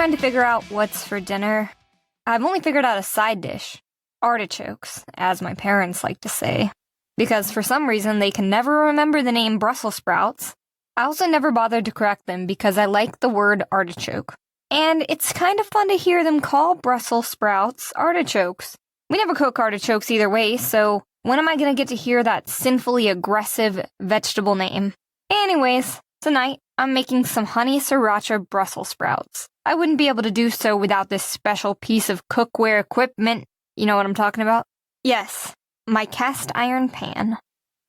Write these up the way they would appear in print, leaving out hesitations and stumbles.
trying to figure out what's for dinner? I've only figured out a side dish. Artichokes, as my parents like to say. Because for some reason they can never remember the name Brussels sprouts. I also never bothered to correct them because I like the word artichoke. And it's kind of fun to hear them call Brussels sprouts artichokes. We never cook artichokes either way, so when am I gonna get to hear that sinfully aggressive vegetable name? Anyways, tonight I'm making some honey sriracha Brussels sprouts. I wouldn't be able to do so without this special piece of cookware equipment. You know what I'm talking about? Yes, my cast iron pan.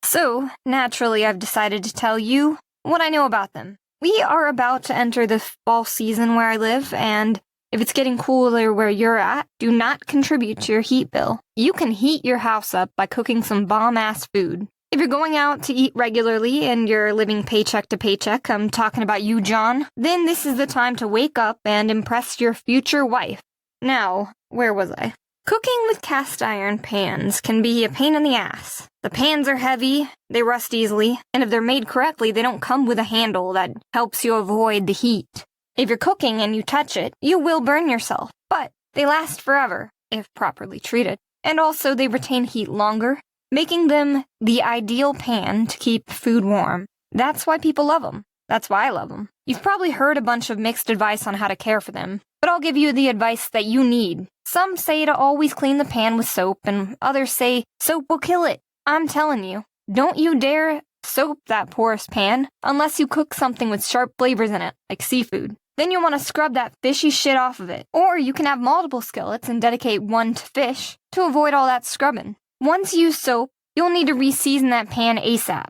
So, naturally I've decided to tell you what I know about them. We are about to enter the fall season where I live, and if it's getting cooler where you're at, do not contribute to your heat bill. You can heat your house up by cooking some bomb-ass food. If you're going out to eat regularly and you're living paycheck to paycheck, I'm talking about you, John, then this is the time to wake up and impress your future wife. Now, where was I? Cooking with cast iron pans can be a pain in the ass. The pans are heavy, they rust easily, and if they're made correctly, they don't come with a handle that helps you avoid the heat. If you're cooking and you touch it, you will burn yourself, but they last forever, if properly treated. And also, they retain heat longer, making them the ideal pan to keep food warm. That's why people love them. That's why I love them. You've probably heard a bunch of mixed advice on how to care for them, but I'll give you the advice that you need. Some say to always clean the pan with soap, and others say soap will kill it. I'm telling you, don't you dare soap that porous pan unless you cook something with sharp flavors in it, like seafood. Then you want to scrub that fishy shit off of it. Or you can have multiple skillets and dedicate one to fish to avoid all that scrubbing. Once you use soap, you'll need to re-season that pan ASAP.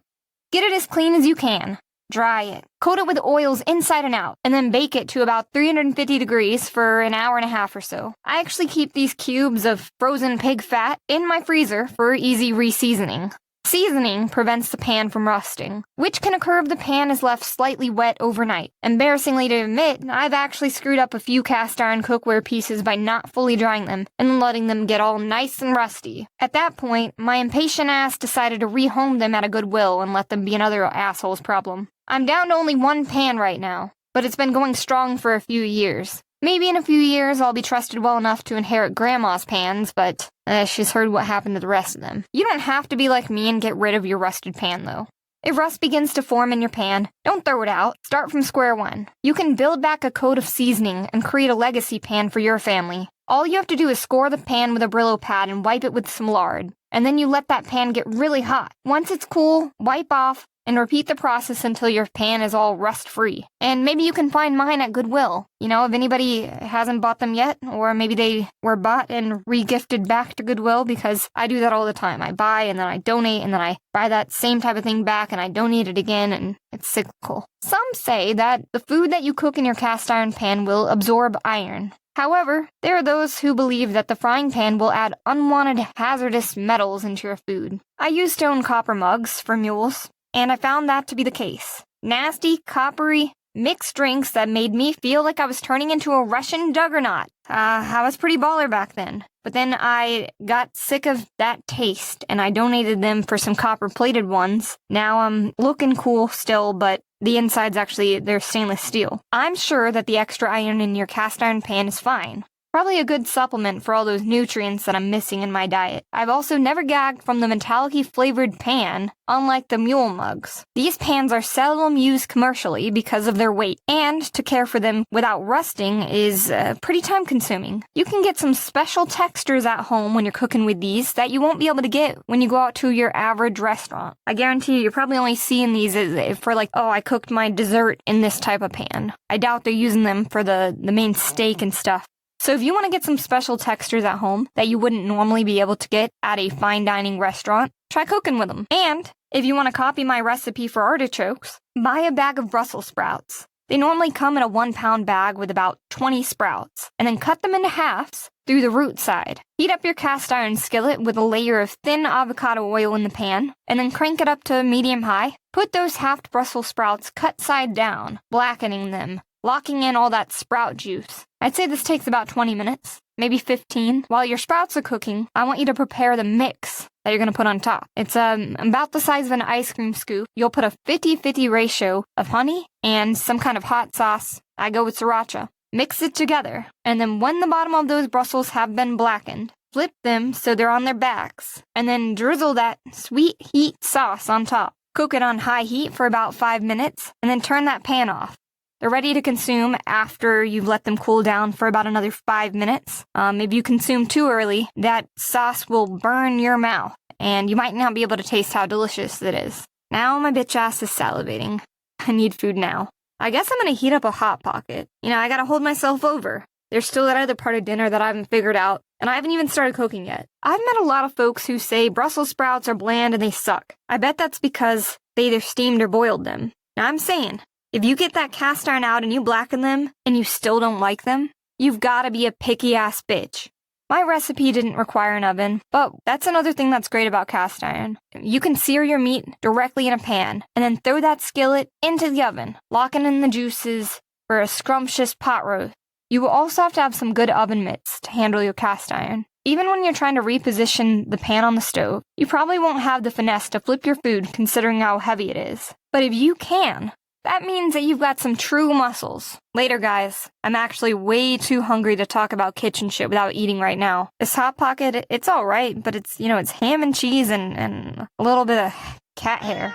Get it as clean as you can. Dry it. Coat it with oils inside and out, and then bake it to about 350 degrees for an hour and a half or so. I actually keep these cubes of frozen pig fat in my freezer for easy re-seasoning. Seasoning prevents the pan from rusting, which can occur if the pan is left slightly wet overnight. Embarrassingly to admit, I've actually screwed up a few cast iron cookware pieces by not fully drying them and letting them get all nice and rusty. At that point, my impatient ass decided to rehome them at a Goodwill and let them be another asshole's problem. I'm down to only one pan right now, but it's been going strong for a few years. Maybe in a few years I'll be trusted well enough to inherit Grandma's pans, but she's heard what happened to the rest of them. You don't have to be like me and get rid of your rusted pan, though. If rust begins to form in your pan, don't throw it out. Start from square one. You can build back a coat of seasoning and create a legacy pan for your family. All you have to do is score the pan with a Brillo pad and wipe it with some lard. And then you let that pan get really hot. Once it's cool, wipe off, and repeat the process until your pan is all rust-free. And maybe you can find mine at Goodwill. You know, if anybody hasn't bought them yet, or maybe they were bought and re-gifted back to Goodwill, because I do that all the time. I buy, and then I donate, and then I buy that same type of thing back, and I donate it again, and it's cyclical. Some say that the food that you cook in your cast iron pan will absorb iron. However, there are those who believe that the frying pan will add unwanted hazardous metals into your food. I use stone copper mugs for mules, and I found that to be the case. Nasty, coppery, mixed drinks that made me feel like I was turning into a Russian juggernaut. I was pretty baller back then. But then I got sick of that taste, and I donated them for some copper-plated ones. Now I'm looking cool still, but the inside's actually, they're stainless steel. I'm sure that the extra iron in your cast iron pan is fine. Probably a good supplement for all those nutrients that I'm missing in my diet. I've also never gagged from the metallic-y flavored pan, unlike the mule mugs. These pans are seldom used commercially because of their weight, and to care for them without rusting is pretty time-consuming. You can get some special textures at home when you're cooking with these that you won't be able to get when you go out to your average restaurant. I guarantee you're probably only seeing these for like, oh, I cooked my dessert in this type of pan. I doubt they're using them for the main steak and stuff. So if you want to get some special textures at home that you wouldn't normally be able to get at a fine dining restaurant, try cooking with them. And if you want to copy my recipe for artichokes, buy a bag of Brussels sprouts. They normally come in a 1-pound bag with about 20 sprouts, and then cut them into halves through the root side. Heat up your cast iron skillet with a layer of thin avocado oil in the pan, and then crank it up to medium-high. Put those halved Brussels sprouts cut side down, blackening them, locking in all that sprout juice. I'd say this takes about 20 minutes, maybe 15. While your sprouts are cooking, I want you to prepare the mix that you're going to put on top. It's about the size of an ice cream scoop. You'll put a 50-50 ratio of honey and some kind of hot sauce. I go with sriracha. Mix it together, and then when the bottom of those Brussels have been blackened, flip them so they're on their backs, and then drizzle that sweet heat sauce on top. Cook it on high heat for about 5 minutes, and then turn that pan off. They're ready to consume after you've let them cool down for about another 5 minutes. If you consume too early, that sauce will burn your mouth, and you might not be able to taste how delicious it is. Now my bitch ass is salivating. I need food now. I guess I'm gonna heat up a Hot Pocket. I gotta hold myself over. There's still that other part of dinner that I haven't figured out, and I haven't even started cooking yet. I've met a lot of folks who say Brussels sprouts are bland and they suck. I bet that's because they either steamed or boiled them. Now I'm saying, if you get that cast iron out and you blacken them, and you still don't like them, you've gotta be a picky-ass bitch. My recipe didn't require an oven, but that's another thing that's great about cast iron. You can sear your meat directly in a pan, and then throw that skillet into the oven, locking in the juices for a scrumptious pot roast. You will also have to have some good oven mitts to handle your cast iron. Even when you're trying to reposition the pan on the stove, you probably won't have the finesse to flip your food considering how heavy it is. But if you can, that means that you've got some true muscles. Later, guys. I'm actually way too hungry to talk about kitchen shit without eating right now. This Hot Pocket, it's alright, but it's ham and cheese and a little bit of cat hair.